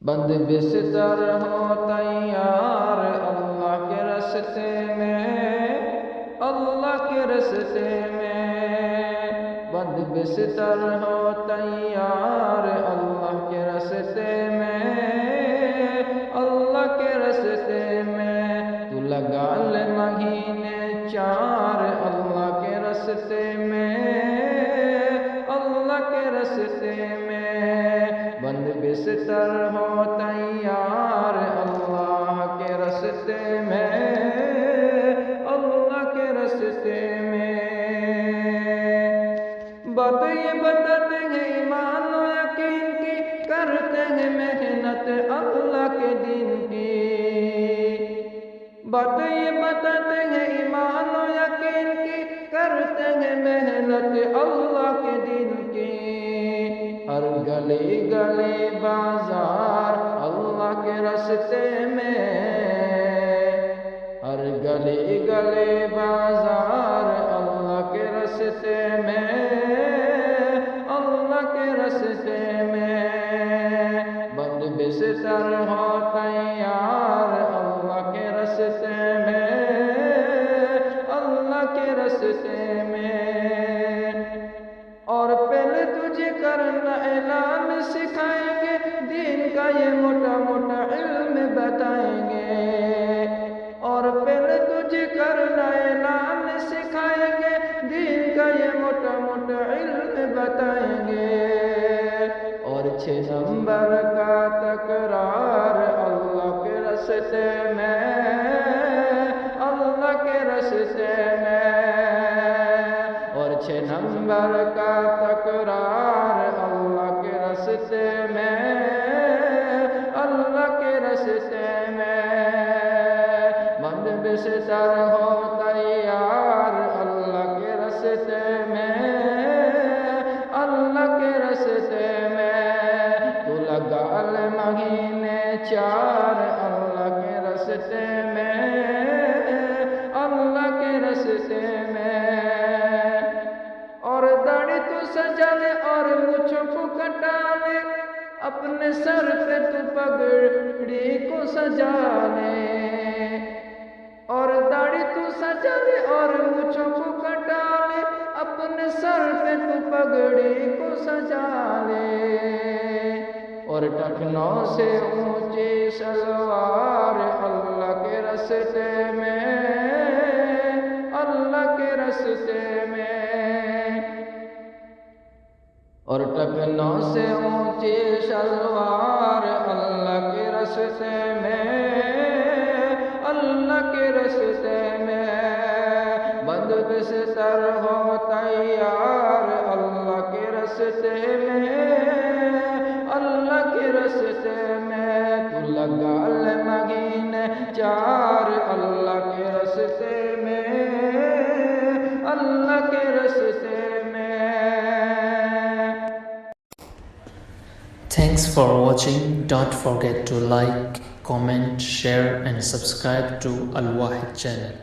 بند بستر ہو تیار اللہ کے راستے میں، اللہ کے راستے میں، بند بستر ہو تیار اللہ کے راستے میں، اللہ کے راستے میں، تو لگا لے مہینے 4 اللہ کے راستے میں، اللہ کے راستے میں، بند بستر ہو تیار اللہ کے راستے میں، اللہ کے راستے میں۔ بات یہ بتاتے ہیں ایمان و یقین کی، کرتے ہیں محنت اللہ کے دین کی، بات یہ بتاتے ہیں ایمان و یقین کی، کرتے ہیں محنت اللہ کے دین کی، ہر گلی گلی بازار اللہ کے راستے میں، ہر گلی گلی بازار اللہ کے راستے میں، اللہ کے راستے میں، بند بستر ہو تیار اللہ کے راستے میں، اللہ کے راستے میں۔ اور پہلے تجھے کرنا اعلان سکھائیں گے، دین کا یہ موٹا موٹا علم بتائیں گے، اور پہلے تجھے کرنا اعلان سکھائیں گے، دین کا یہ موٹا موٹا علم بتائیں گے، اور 6 نمبر کا تکرار اللہ کے راستے میں، اللہ کے راستے میں، اور 6 نمبر کا تکرار اللہ کے راستے میں، اللہ کے راستے میں، بند بستر ہو تیار اللہ کے راستے میں، اللہ کے راستے میں، تو لگا لے مہینے 4 اللہ کے راستے میں، اللہ کے راستے میں، اور داڑھی تو سجا لے اور مونچھوں کو کٹا لے، اپنے سر پہ تو پگڑی کو سجا لے، اور داڑھی تو سجا لے اور مونچھوں کو کٹا لے، اپنے سر پہ تو پگڑی کو سجا لے، اور ٹخنوں سے اونچی سلوار اللہ کے راستے میں، اللہ کے راستے میں، اور ٹخنوں سے اونچی سلوار اللہ کے راستے میں، اللہ کے راستے میں، بند بستر ہو تیار اللہ کے راستے میں، اللہ کے راستے میں، تو لگا لے مہینے 4 اللہ کے راستے میں، اللہ کے راستے میں۔ Thanks for watching. Don't forget to like, comment, share and subscribe to Al Wahid channel.